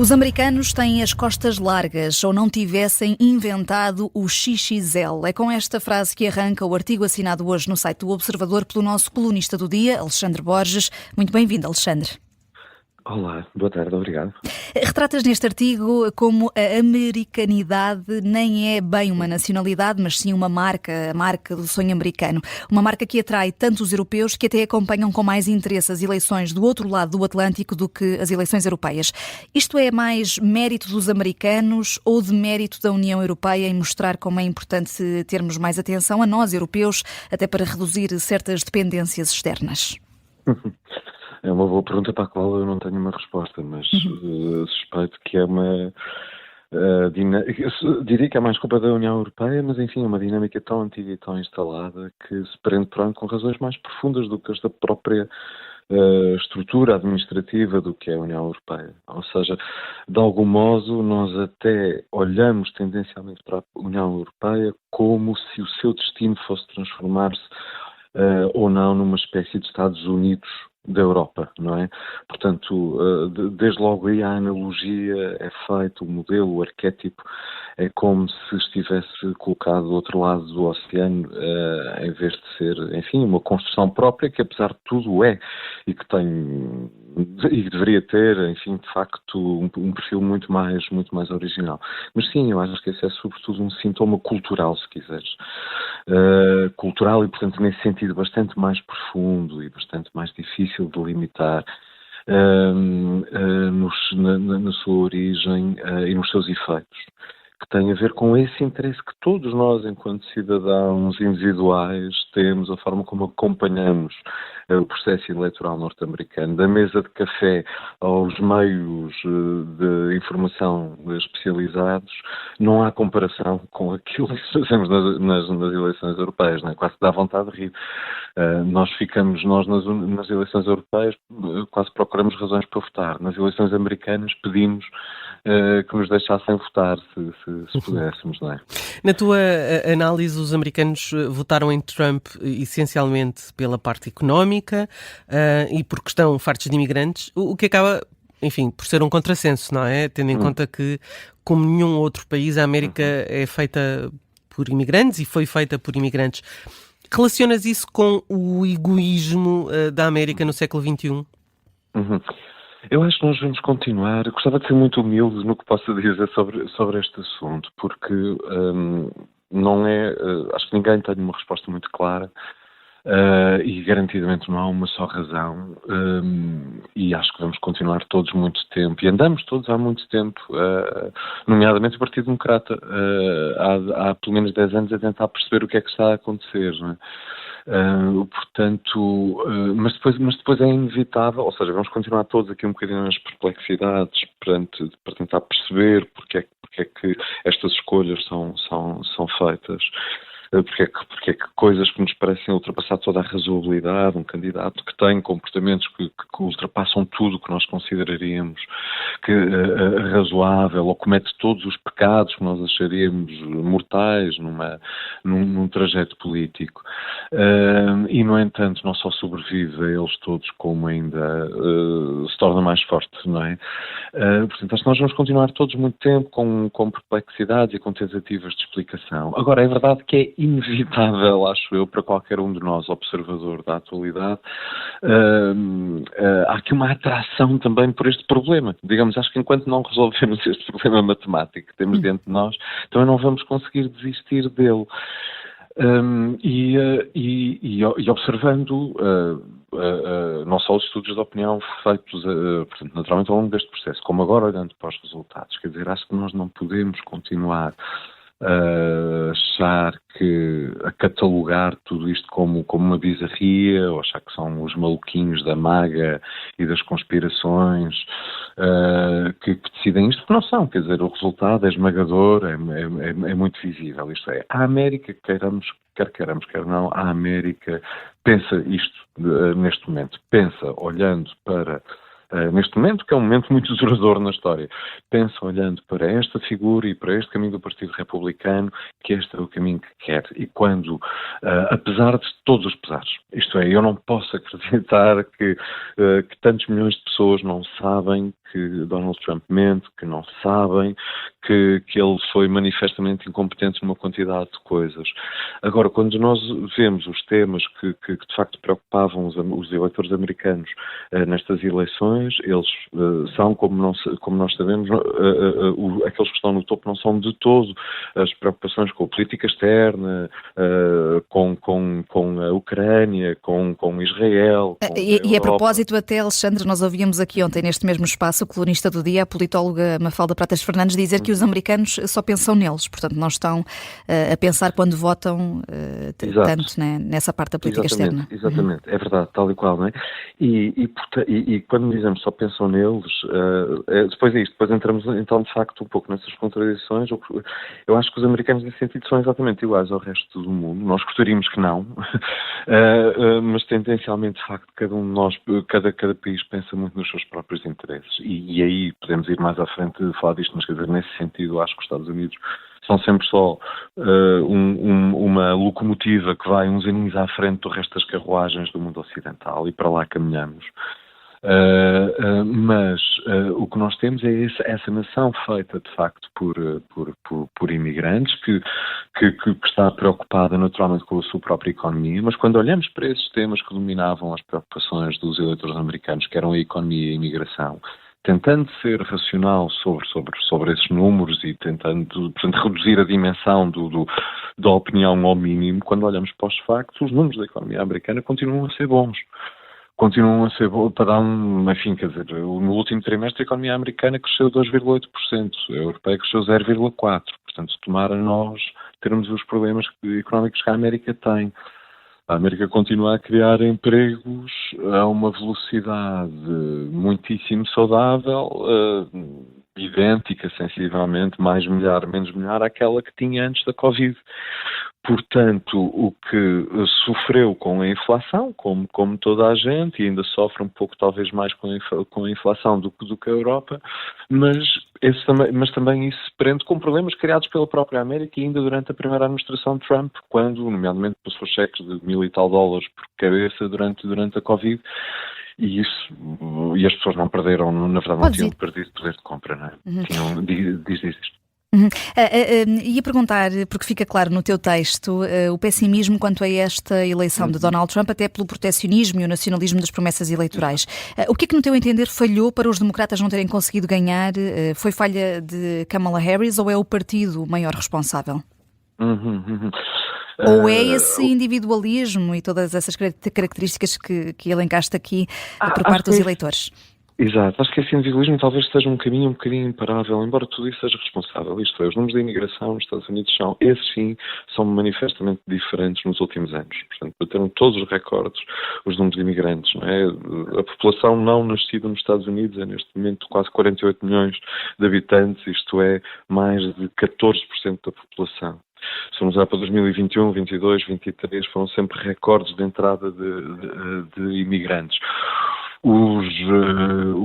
Os americanos têm as costas largas ou não tivessem inventado o XXL. É com esta frase que arranca o artigo assinado hoje no site do Observador pelo nosso colunista do dia, Alexandre Borges. Muito bem-vindo, Alexandre. Olá, boa tarde, obrigado. Retratas neste artigo como a americanidade nem é bem uma nacionalidade, mas sim uma marca, a marca do sonho americano. Uma marca que atrai tanto os europeus que até acompanham com mais interesse as eleições do outro lado do Atlântico do que as eleições europeias. Isto é mais mérito dos americanos ou de mérito da União Europeia em mostrar como é importante termos mais atenção a nós, europeus, até para reduzir certas dependências externas? É uma boa pergunta para a qual eu não tenho uma resposta, mas suspeito que é uma... diria que é mais culpa da União Europeia, mas enfim, é uma dinâmica tão antiga e tão instalada que se prende com razões mais profundas do que esta própria estrutura administrativa do que é a União Europeia. Ou seja, de algum modo, nós até olhamos tendencialmente para a União Europeia como se o seu destino fosse transformar-se ou não numa espécie de Estados Unidos da Europa, não é? Portanto, desde logo aí a analogia é feita, o modelo, o arquétipo, é como se estivesse colocado do outro lado do oceano, em vez de ser, enfim, uma construção própria, que apesar de tudo é, e que tem, e deveria ter, enfim, de facto, um perfil muito mais original. Mas sim, eu acho que esse é sobretudo um sintoma cultural, se quiseres. Cultural e, portanto, nesse sentido bastante mais profundo e bastante mais difícil de limitar na sua origem e nos seus efeitos, que tem a ver com esse interesse que todos nós, enquanto cidadãos individuais, temos, a forma como acompanhamos o processo eleitoral norte-americano, da mesa de café aos meios de informação especializados. Não há comparação com aquilo que fazemos nas eleições europeias, não é? Quase dá vontade de rir. Nós nas eleições europeias quase procuramos razões para votar. Nas eleições americanas pedimos que nos deixassem votar, se pudéssemos, não é? Na tua análise, os americanos votaram em Trump essencialmente pela parte económica e porque estão fartos de imigrantes, o que acaba, enfim, por ser um contrassenso, não é? Tendo em conta que, como nenhum outro país, a América é feita por imigrantes e foi feita por imigrantes. Relacionas isso com o egoísmo da América no século XXI? Eu acho que nós vamos continuar. Eu gostava de ser muito humilde no que posso dizer sobre este assunto, porque não é. Acho que ninguém tem uma resposta muito clara e garantidamente não há uma só razão. E acho que vamos continuar todos muito tempo, e andamos todos há muito tempo, nomeadamente o Partido Democrata, há pelo menos 10 anos a tentar perceber o que é que está a acontecer, não é? Portanto, mas depois é inevitável, ou seja, vamos continuar todos aqui um bocadinho nas perplexidades para tentar perceber porque é que estas escolhas são feitas. Porque é que coisas que nos parecem ultrapassar toda a razoabilidade, um candidato que tem comportamentos que ultrapassam tudo o que nós consideraríamos razoável, ou comete todos os pecados que nós acharíamos mortais num trajeto político. E, no entanto, não só sobrevive a eles todos, como ainda se torna mais forte, não é? Portanto, acho que nós vamos continuar todos muito tempo com perplexidades e com tentativas de explicação. Agora, é verdade que é inevitável, acho eu, para qualquer um de nós, observador da atualidade, há aqui uma atração também por este problema. Digamos, acho que enquanto não resolvermos este problema matemático que temos diante de nós, também não vamos conseguir desistir dele. E observando não só os estudos de opinião feitos, portanto, naturalmente ao longo deste processo, como agora olhando para os resultados, quer dizer, acho que nós não podemos continuar achar a catalogar tudo isto como uma bizarria, ou achar que são os maluquinhos da MAGA e das conspirações que decidem isto, porque não são, quer dizer, o resultado é esmagador, é muito visível, isto é, a América, quer queiramos, quer não, a América pensa isto neste momento, pensa olhando para neste momento, que é um momento muito duradouro na história, pensa olhando para esta figura e para este caminho do Partido Republicano, que este é o caminho que quer. E quando, apesar de todos os pesares, isto é, eu não posso acreditar que tantos milhões de pessoas não sabem que Donald Trump mente, que não sabem, que ele foi manifestamente incompetente numa quantidade de coisas. Agora, quando nós vemos os temas que de facto preocupavam os eleitores americanos nestas eleições, eles são, como nós sabemos, aqueles que estão no topo não são de todo as preocupações com a política externa, com a Ucrânia, com Israel, com E a propósito até, Alexandre, nós ouvíamos aqui ontem neste mesmo espaço o colunista do dia, a politóloga Mafalda Pratas Fernandes, dizer que os americanos só pensam neles, portanto não estão a pensar quando votam tanto, né, nessa parte da política externa. Exatamente, é verdade, tal e qual, não é? E quando dizemos só pensam neles, depois entramos então de facto um pouco nessas contradições. Eu acho que os americanos nesse sentido são exatamente iguais ao resto do mundo, nós gostaríamos que não, mas tendencialmente de facto cada um de nós, cada país pensa muito nos seus próprios interesses e aí podemos ir mais à frente de falar disto, mas quer dizer, nesse sentido acho que os Estados Unidos são sempre só uma locomotiva que vai uns aninhos à frente do resto das carruagens do mundo ocidental e para lá caminhamos. Mas o que nós temos é essa nação feita de facto por imigrantes que está preocupada naturalmente com a sua própria economia, mas quando olhamos para esses temas que dominavam as preocupações dos eleitores americanos, que eram a economia e a imigração, tentando ser racional sobre esses números e tentando, portanto, reduzir a dimensão da opinião ao mínimo, quando olhamos para os factos, os números da economia americana continuam a ser bons. Continuam a ser bons, para dar enfim, quer dizer, no último trimestre a economia americana cresceu 2,8%, a europeia cresceu 0,4%, portanto, tomara nós termos os problemas económicos que a América tem. A América continua a criar empregos a uma velocidade muitíssimo saudável, idêntica, sensivelmente, mais milhar, menos milhar, àquela que tinha antes da Covid. Portanto, o que sofreu com a inflação, como toda a gente, e ainda sofre um pouco talvez mais com a inflação do que a Europa, mas também isso se prende com problemas criados pela própria América e ainda durante a primeira administração de Trump, quando, nomeadamente, passou cheques de $1.000 e tal por cabeça durante a Covid, e as pessoas não perderam, na verdade não tinham perdido poder de compra, não é? Diz isto. Ia perguntar, porque fica claro no teu texto, o pessimismo quanto a esta eleição de Donald Trump, até pelo proteccionismo e o nacionalismo das promessas eleitorais. O que é que, no teu entender, falhou para os democratas não terem conseguido ganhar? Foi falha de Kamala Harris ou é o partido o maior responsável? Ou é esse individualismo e todas essas características que elencaste aqui por parte dos eleitores? Exato, acho que esse individualismo talvez seja um bocadinho imparável, embora tudo isso seja responsável. Isto é, os números de imigração nos Estados Unidos são manifestamente diferentes nos últimos anos. Portanto, bateram todos os recordes os números de imigrantes. Não é? A população não nascida nos Estados Unidos é neste momento quase 48 milhões de habitantes, isto é, mais de 14% da população. Se formos lá para 2021, 22, 23, foram sempre recordes de entrada de imigrantes. Os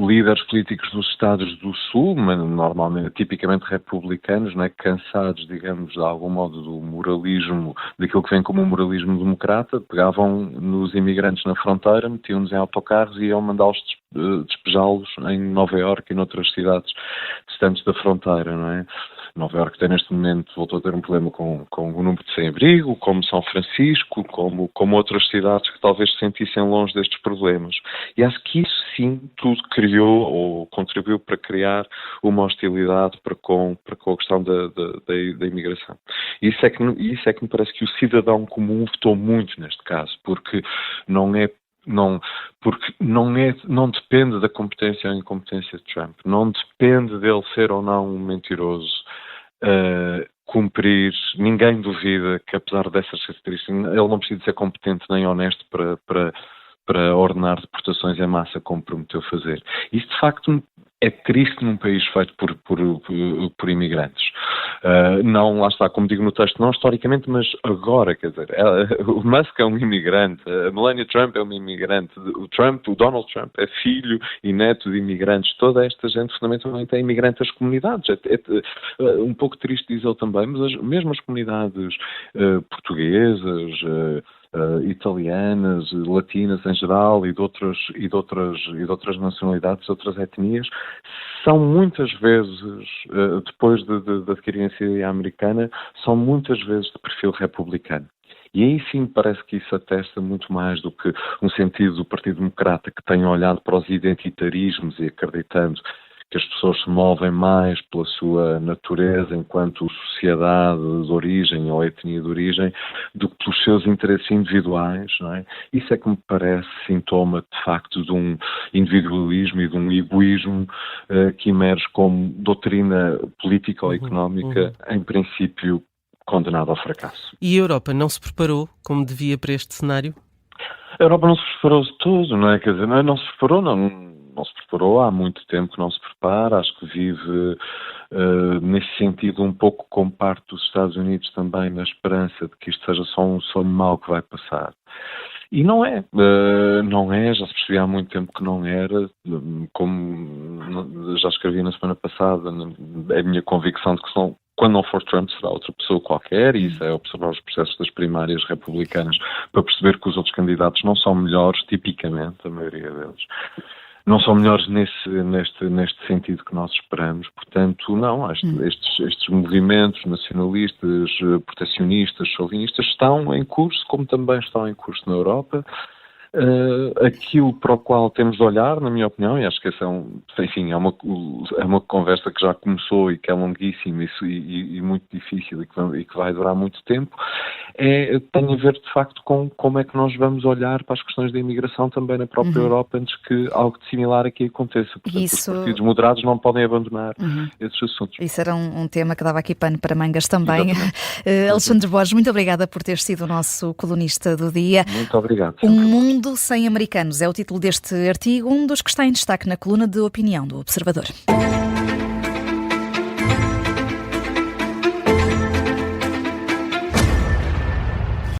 líderes políticos dos Estados do Sul, normalmente, tipicamente republicanos, né, cansados, digamos, de algum modo do moralismo, daquilo que vem como um moralismo democrata, pegavam nos imigrantes na fronteira, metiam-nos em autocarros e iam mandá-los despejá-los em Nova Iorque e noutras cidades distantes da fronteira, não é? Nova Iorque tem neste momento, voltou a ter um problema com o número de sem-abrigo, como São Francisco, como outras cidades que talvez se sentissem longe destes problemas. E acho que isso sim tudo criou ou contribuiu para criar uma hostilidade para com a questão da imigração. E isso é que me parece que o cidadão comum votou muito neste caso, porque não depende da competência ou incompetência de Trump, não depende dele ser ou não um mentiroso, cumprir, ninguém duvida que apesar dessas características, ele não precisa ser competente nem honesto para ordenar deportações em massa como prometeu fazer. Isso de facto é triste num país feito por imigrantes. Não, lá está, como digo no texto, não historicamente, mas agora, quer dizer, o Musk é um imigrante, a Melania Trump é uma imigrante, o Donald Trump é filho e neto de imigrantes, toda esta gente fundamentalmente é imigrante das comunidades. É um pouco triste dizer também, mas mesmo as comunidades portuguesas, italianas, latinas em geral e de outras nacionalidades, de outras etnias, são muitas vezes, depois de adquirirem a cidadania americana, são muitas vezes de perfil republicano. E aí sim parece que isso atesta muito mais do que um sentido do Partido Democrata, que tem olhado para os identitarismos e acreditando que as pessoas se movem mais pela sua natureza enquanto sociedade de origem ou etnia de origem do que pelos seus interesses individuais, não é? Isso é que me parece sintoma, de facto, de um individualismo e de um egoísmo que emerge como doutrina política ou económica, em princípio, condenada ao fracasso. E a Europa não se preparou como devia para este cenário? A Europa não se preparou de tudo, não é? Quer dizer, não se preparou, não se preparou, há muito tempo que não se prepara, acho que vive nesse sentido um pouco como parte dos Estados Unidos também, na esperança de que isto seja só um sonho mau que vai passar. E não é, já se percebia há muito tempo que não era, como já escrevi na semana passada, é a minha convicção de que quando não for Trump será outra pessoa qualquer, e isso é observar os processos das primárias republicanas para perceber que os outros candidatos não são melhores, tipicamente, a maioria deles. Não são melhores neste sentido que nós esperamos. Portanto, não, estes movimentos nacionalistas, protecionistas, chauvinistas estão em curso, como também estão em curso na Europa. Aquilo para o qual temos de olhar, na minha opinião, e acho que essa é uma conversa que já começou e que é longuíssima e muito difícil e que vai durar muito tempo, tem a ver de facto com como é que nós vamos olhar para as questões da imigração também na própria Europa antes que algo de similar aqui aconteça. Portanto, os partidos moderados não podem abandonar esses assuntos. Isso era um tema que dava aqui pano para mangas também. Alexandre Borges, muito obrigada por ter sido o nosso colunista do dia. Muito obrigado. Um mundo sem americanos é o título deste artigo, um dos que está em destaque na coluna de opinião do Observador.